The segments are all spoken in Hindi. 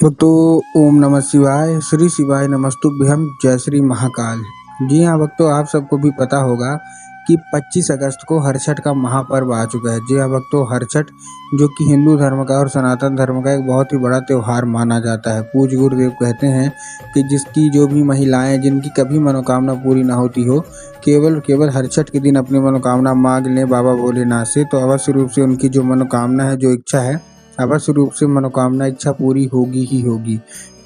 तो ओम नमः शिवाय, श्री शिवाय नमस्तुभ्यम, जय श्री महाकाल। जी हाँ भक्तों, आप सबको भी पता होगा कि 25 अगस्त को हरछठ का महापर्व आ चुका है। जी हाँ भक्तों, हरछठ जो कि हिंदू धर्म का और सनातन धर्म का एक बहुत ही बड़ा त्यौहार माना जाता है। पूज्य गुरुदेव कहते हैं कि जिसकी जो भी महिलाएं जिनकी कभी मनोकामना पूरी ना होती हो, केवल हरछठ के दिन अपनी मनोकामना मांग लें बाबा भोलेनाथ से, तो अवश्य रूप से उनकी जो मनोकामना है, जो इच्छा है, अवश्य रूप से मनोकामना इच्छा पूरी होगी ही होगी।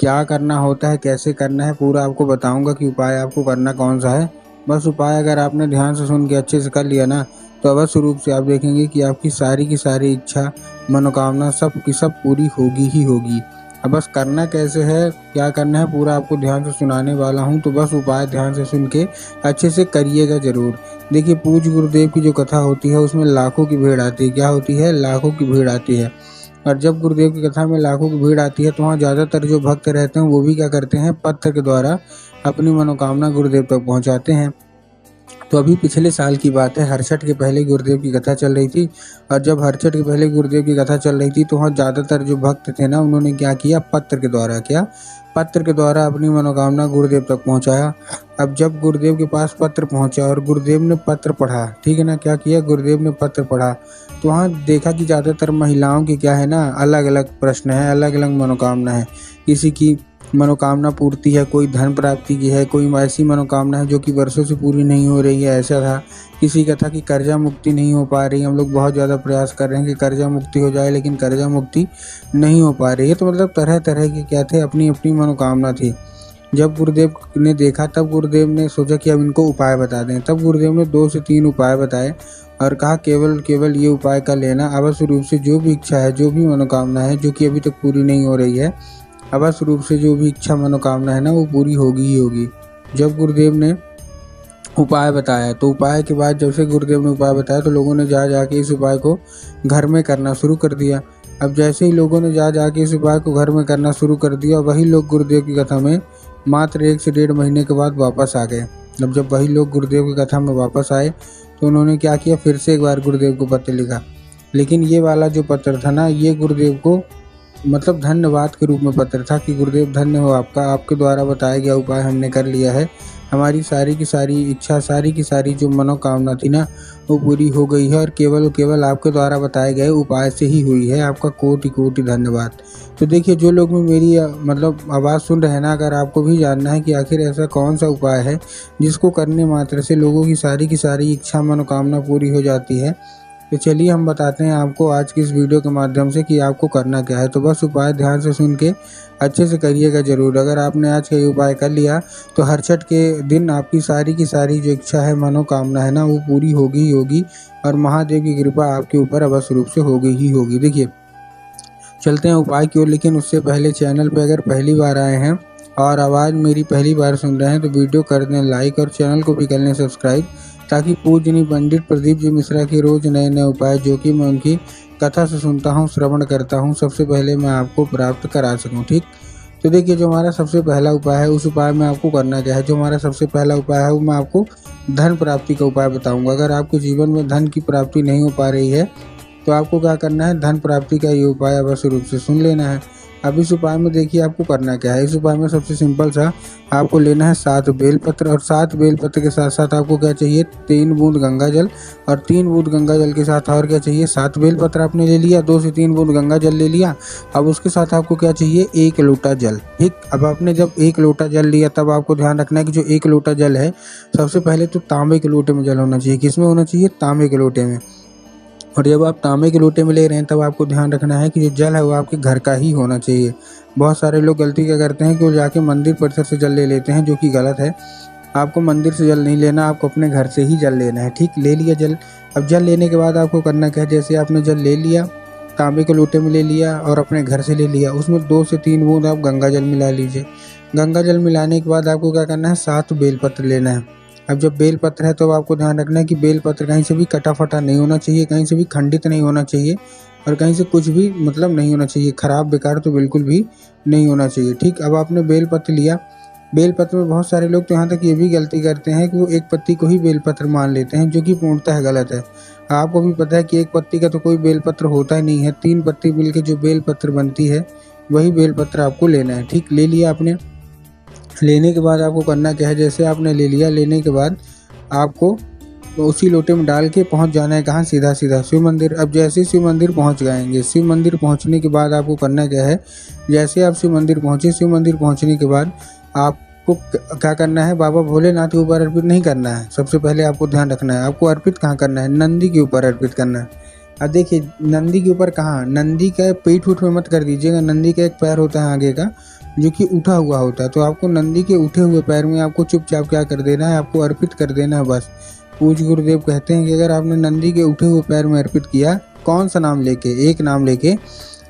क्या करना होता है, कैसे करना है, पूरा आपको बताऊंगा कि उपाय आपको करना कौन सा है। बस उपाय अगर आपने ध्यान से सुन के अच्छे से कर लिया ना, तो अवश्य रूप से आप देखेंगे कि आपकी सारी की सारी इच्छा मनोकामना सब की सब पूरी होगी ही होगी। अब बस करना कैसे है, क्या करना है, पूरा आपको ध्यान से सुनाने वाला हूँ। तो बस उपाय ध्यान से सुन के अच्छे से करिएगा जरूर। देखिए, पूज्य गुरुदेव की जो कथा होती है उसमें लाखों की भीड़ आती है। क्या होती है? लाखों की भीड़ आती है। और जब गुरुदेव की कथा में लाखों की भीड़ आती है, तो वहाँ ज़्यादातर जो भक्त रहते हैं वो भी क्या करते हैं, पत्र के द्वारा अपनी मनोकामना गुरुदेव तक पहुँचाते हैं। तो अभी पिछले साल की बात है, हरछठ के पहले गुरुदेव की कथा चल रही थी। और जब हरछठ के पहले गुरुदेव की कथा चल रही थी, तो वहाँ ज़्यादातर जो भक्त थे ना, उन्होंने क्या किया, पत्र के द्वारा अपनी मनोकामना गुरुदेव तक पहुँचाया। अब जब गुरुदेव के पास पत्र पहुँचा और गुरुदेव ने पत्र पढ़ा, ठीक है ना, क्या किया, गुरुदेव ने पत्र पढ़ा, तो वहाँ देखा कि ज़्यादातर महिलाओं की क्या है ना, अलग अलग प्रश्न है, अलग अलग मनोकामना है। किसी की मनोकामना पूर्ति है, कोई धन प्राप्ति की है, कोई ऐसी मनोकामना है जो कि वर्षों से पूरी नहीं हो रही है, ऐसा था। किसी का था कि कर्जा मुक्ति नहीं हो पा रही, हम लोग बहुत ज़्यादा प्रयास कर रहे हैं कि कर्जा मुक्ति हो जाए, लेकिन कर्जा मुक्ति नहीं हो पा रही है। तो मतलब तरह तरह के क्या थे, अपनी अपनी मनोकामना थी। जब गुरुदेव ने देखा, तब गुरुदेव ने सोचा कि अब इनको उपाय बता दें। तब गुरुदेव ने 2 से 3 उपाय बताए और कहा केवल ये उपाय कर लेना, अवश्य रूप से जो भी इच्छा है, जो भी मनोकामना है जो कि अभी तक पूरी नहीं हो रही है, अवश्य रूप से जो भी इच्छा मनोकामना है ना, वो पूरी होगी ही होगी। जब गुरुदेव ने उपाय बताया, तो उपाय के बाद जब से गुरुदेव ने उपाय बताया, तो लोगों ने जा जाके इस उपाय को घर में करना शुरू कर दिया। अब जैसे ही लोगों ने जा जाके इस उपाय को घर में करना शुरू कर दिया, वही लोग गुरुदेव की कथा में मात्र 1 से 1.5 महीने के बाद वापस आ गए। अब जब वही लोग गुरुदेव की कथा में वापस आए, तो उन्होंने क्या किया, फिर से एक बार गुरुदेव को पत्र लिखा। लेकिन ये वाला जो पत्र था ना, ये गुरुदेव को मतलब धन्यवाद के रूप में पत्र था कि गुरुदेव धन्य हो आपका, आपके द्वारा बताया गया उपाय हमने कर लिया है, हमारी सारी की सारी इच्छा, सारी की सारी जो मनोकामना थी ना, वो पूरी हो गई है और केवल आपके द्वारा बताए गए उपाय से ही हुई है। आपका कोटि कोटि धन्यवाद। तो देखिए, जो लोग भी मेरी मतलब आवाज़ सुन रहे हैं ना, अगर आपको भी जानना है कि आखिर ऐसा कौन सा उपाय है जिसको करने मात्र से लोगों की सारी इच्छा मनोकामना पूरी हो जाती है, तो चलिए हम बताते हैं आपको आज की इस वीडियो के माध्यम से कि आपको करना क्या है। तो बस उपाय ध्यान से सुन के अच्छे से करिएगा ज़रूर। अगर आपने आज का ये उपाय कर लिया, तो हरछठ के दिन आपकी सारी की सारी जो इच्छा है, मनोकामना है ना, वो पूरी होगी ही होगी और महादेव की कृपा आपके ऊपर अवश्य रूप से होगी ही होगी। देखिए, चलते हैं उपाय की ओर, लेकिन उससे पहले चैनल पर अगर पहली बार आए हैं और आवाज़ मेरी पहली बार सुन रहे हैं, तो वीडियो कर दें लाइक और चैनल को भी कर लें सब्सक्राइब, ताकि पूजनीय पंडित प्रदीप जी मिश्रा के रोज़ नए नए उपाय जो कि मैं उनकी कथा से सुनता हूँ, श्रवण करता हूँ, सबसे पहले मैं आपको प्राप्त करा सकूँ। ठीक, तो देखिए, जो हमारा सबसे पहला उपाय है, उस उपाय में आपको करना क्या है। जो हमारा सबसे पहला उपाय है, वो मैं आपको धन प्राप्ति का उपाय बताऊँगा। अगर आपके जीवन में धन की प्राप्ति नहीं हो पा रही है, तो आपको क्या करना है, धन प्राप्ति का ये उपाय अवश्य रूप से सुन लेना है। अब इस उपाय में देखिए आपको करना क्या है। इस उपाय में सबसे सिंपल सा आपको लेना है 7 बेलपत्र, और 7 बेलपत्र के साथ साथ आपको क्या चाहिए, 3 बूंद गंगा जल, और 3 बूंद गंगा जल के साथ और क्या चाहिए, 7 बेलपत्र आपने ले लिया, 2 से 3 बूंद गंगा जल ले लिया। अब उसके साथ आपको क्या चाहिए, 1 लोटा जल। ठीक, अब आपने जब 1 लोटा जल लिया, तब आपको ध्यान रखना है कि जो 1 लोटा जल है, सबसे पहले तो तांबे के लोटे में जल होना चाहिए। किसमें होना चाहिए, तांबे के लोटे में। और जब आप तांबे के लोटे में ले रहे हैं, तब आपको ध्यान रखना है कि जो जल है वो आपके घर का ही होना चाहिए। बहुत सारे लोग गलती क्या करते हैं कि वो जाके मंदिर परिसर से जल ले लेते हैं, जो कि गलत है। आपको मंदिर से जल नहीं लेना, आपको अपने घर से ही जल लेना है। ठीक, ले लिया जल। अब जल लेने के बाद आपको करना क्या है, जैसे आपने जल ले लिया, तांबे के लोटे में ले लिया और अपने घर से ले लिया, उसमें 2 से 3 बूंद आप गंगा जल मिला लीजिए। गंगा जल मिलाने के बाद आपको क्या करना है, 7 बेलपत्र लेना है। अब जब बेलपत्र है, तो आपको ध्यान रखना है कि बेलपत्र कहीं से भी कटा फटा नहीं होना चाहिए, कहीं से भी खंडित नहीं होना चाहिए, और कहीं से कुछ भी मतलब नहीं होना चाहिए, खराब बेकार तो बिल्कुल भी नहीं होना चाहिए। ठीक, अब आपने बेलपत्र लिया। बेलपत्र में बहुत सारे लोग तो यहाँ तक ये भी गलती करते हैं कि वो एक पत्ती को ही बेलपत्र मान लेते हैं, जो कि पूर्णतः गलत है। आपको भी पता है कि एक पत्ती का तो कोई बेलपत्र होता ही नहीं है, 3 पत्ती मिलकर जो बेलपत्र बनती है, वही बेलपत्र आपको लेना है। ठीक, ले लिया आपने। लेने के बाद आपको करना क्या है, जैसे आपने ले लिया, लेने के बाद आपको उसी लोटे में डाल के पहुंच जाना है कहाँ, सीधा सीधा शिव मंदिर। अब जैसे शिव मंदिर पहुंच जाएंगे, शिव मंदिर पहुंचने के बाद आपको करना क्या है, जैसे आप शिव मंदिर पहुंचे, शिव मंदिर पहुंचने के बाद आपको क्या करना है, बाबा भोलेनाथ के ऊपर अर्पित नहीं करना है। सबसे पहले आपको ध्यान रखना है, आपको अर्पित कहाँ करना है, नंदी के ऊपर अर्पित करना है। अब देखिए नंदी के ऊपर कहाँ, नंदी का पीठ उठ में मत कर दीजिएगा। नंदी का एक पैर होता है आगे का जो कि उठा हुआ होता है, तो आपको नंदी के उठे हुए पैर में आपको चुपचाप क्या कर देना है, आपको अर्पित कर देना है बस। पूज्य गुरुदेव कहते हैं कि अगर आपने नंदी के उठे हुए पैर में अर्पित किया, कौन सा नाम लेके, एक नाम लेके,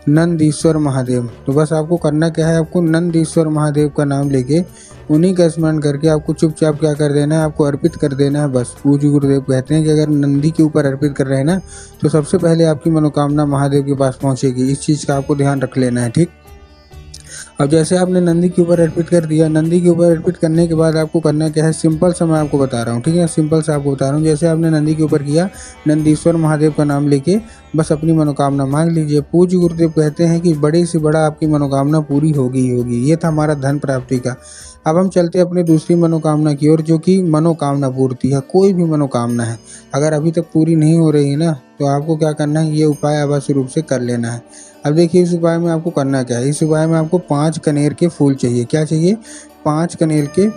नंदीश्वर महादेव, तो बस आपको करना क्या है, आपको नंदीश्वर महादेव का नाम लेके उन्हीं का स्मरण करके आपको चुपचाप क्या कर देना है, आपको अर्पित कर देना है बस। पूज्य गुरुदेव कहते हैं कि अगर नंदी के ऊपर अर्पित कर रहे हैं ना, तो सबसे पहले आपकी मनोकामना महादेव के पास पहुंचेगी। इस चीज़ का आपको ध्यान रख लेना है। ठीक, अब जैसे आपने नंदी के ऊपर अर्पित कर दिया, नंदी के ऊपर अर्पित करने के बाद आपको करना क्या है, सिंपल सा मैं आपको बता रहा हूँ। ठीक है, सिंपल सा आपको बता रहा हूँ। जैसे आपने नंदी के ऊपर किया, नंदीश्वर महादेव का नाम लेके बस अपनी मनोकामना मांग लीजिए। पूज्य गुरुदेव कहते हैं कि बड़े से बड़ा आपकी मनोकामना पूरी होगी ही होगी। ये था हमारा धन प्राप्ति का। अब हम चलते हैं अपनी दूसरी मनोकामना की ओर, जो कि मनोकामना पूर्ति है। कोई भी मनोकामना है अगर अभी तक पूरी नहीं हो रही है ना, तो आपको क्या करना है, ये उपाय अवश्य रूप से कर लेना है। अब देखिए इस उपाय में आपको करना क्या है, इस उपाय में आपको 5 कनेर के फूल चाहिए। क्या चाहिए, 5 कनेर के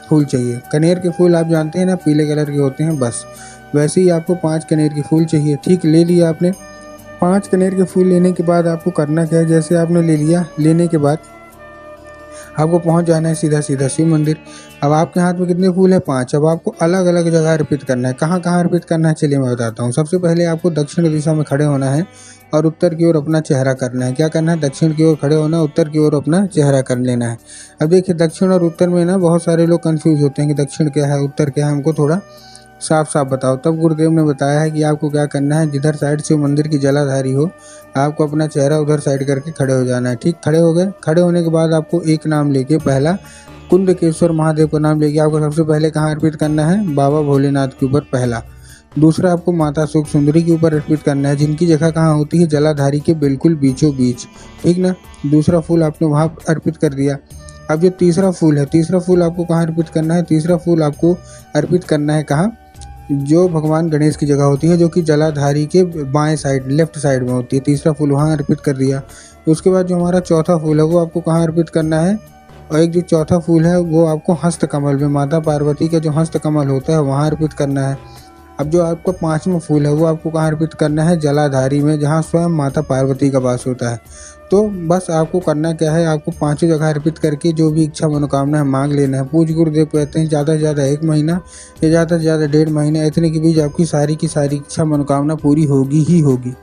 फूल चाहिए। कनेर के फूल आप जानते हैं ना, पीले कलर के होते हैं, बस वैसे ही आपको 5 कनेर के फूल चाहिए। ठीक, ले लिया आपने। 5 कनेर के फूल लेने के बाद आपको करना क्या है, जैसे आपने ले लिया, लेने के बाद आपको पहुंच जाना है सीधा सीधा शिव मंदिर। अब आपके हाथ में कितने फूल है, 5। अब आपको अलग अलग जगह अर्पित करना है। कहाँ कहाँ अर्पित करना है, चलिए मैं बताता हूँ। सबसे पहले आपको दक्षिण दिशा में खड़े होना है और उत्तर की ओर अपना चेहरा करना है। क्या करना है, दक्षिण की ओर खड़े होना, उत्तर की ओर अपना चेहरा कर लेना है। अब देखिए दक्षिण और उत्तर में ना बहुत सारे लोग कंफ्यूज होते हैं कि दक्षिण क्या है, उत्तर क्या है, हमको थोड़ा साफ साफ बताओ। तब गुरुदेव ने बताया है कि आपको क्या करना है, जिधर साइड से मंदिर की जलाधारी हो, आपको अपना चेहरा उधर साइड करके खड़े हो जाना है। ठीक, खड़े हो गए। खड़े होने के बाद आपको एक नाम लेके, पहला कुंदकेश्वर महादेव का नाम लेके आपको सबसे पहले कहाँ अर्पित करना है, बाबा भोलेनाथ के ऊपर पहला। दूसरा आपको माता सुख सुंदरी के ऊपर अर्पित करना है, जिनकी जगह कहाँ होती है, जलाधारी के बिल्कुल बीचों बीच। ठीक ना, दूसरा फूल आपने वहाँ अर्पित कर दिया। अब जो तीसरा फूल है, तीसरा फूल आपको कहाँ अर्पित करना है, तीसरा फूल आपको अर्पित करना है कहाँ, जो भगवान गणेश की जगह होती है, जो कि जलाधारी के बाएं साइड, लेफ्ट साइड में होती है। तीसरा फूल वहाँ अर्पित कर दिया। उसके बाद जो हमारा चौथा फूल है वो आपको कहाँ अर्पित करना है, और एक जो चौथा फूल है वो आपको हस्त कमल में, माता पार्वती का जो हस्त कमल होता है वहाँ अर्पित करना है। अब जो आपका 5वां फूल है वो आपको कहाँ अर्पित करना है, जलाधारी में, जहाँ स्वयं माता पार्वती का वास होता है। तो बस आपको करना क्या है, आपको 5 जगह अर्पित करके जो भी इच्छा मनोकामना है मांग लेना है। पूज्य गुरुदेव कहते हैं ज़्यादा से ज़्यादा 1 महीना या ज़्यादा से ज़्यादा 1.5 महीना, इतने के बीच आपकी सारी की सारी इच्छा मनोकामना पूरी होगी ही होगी।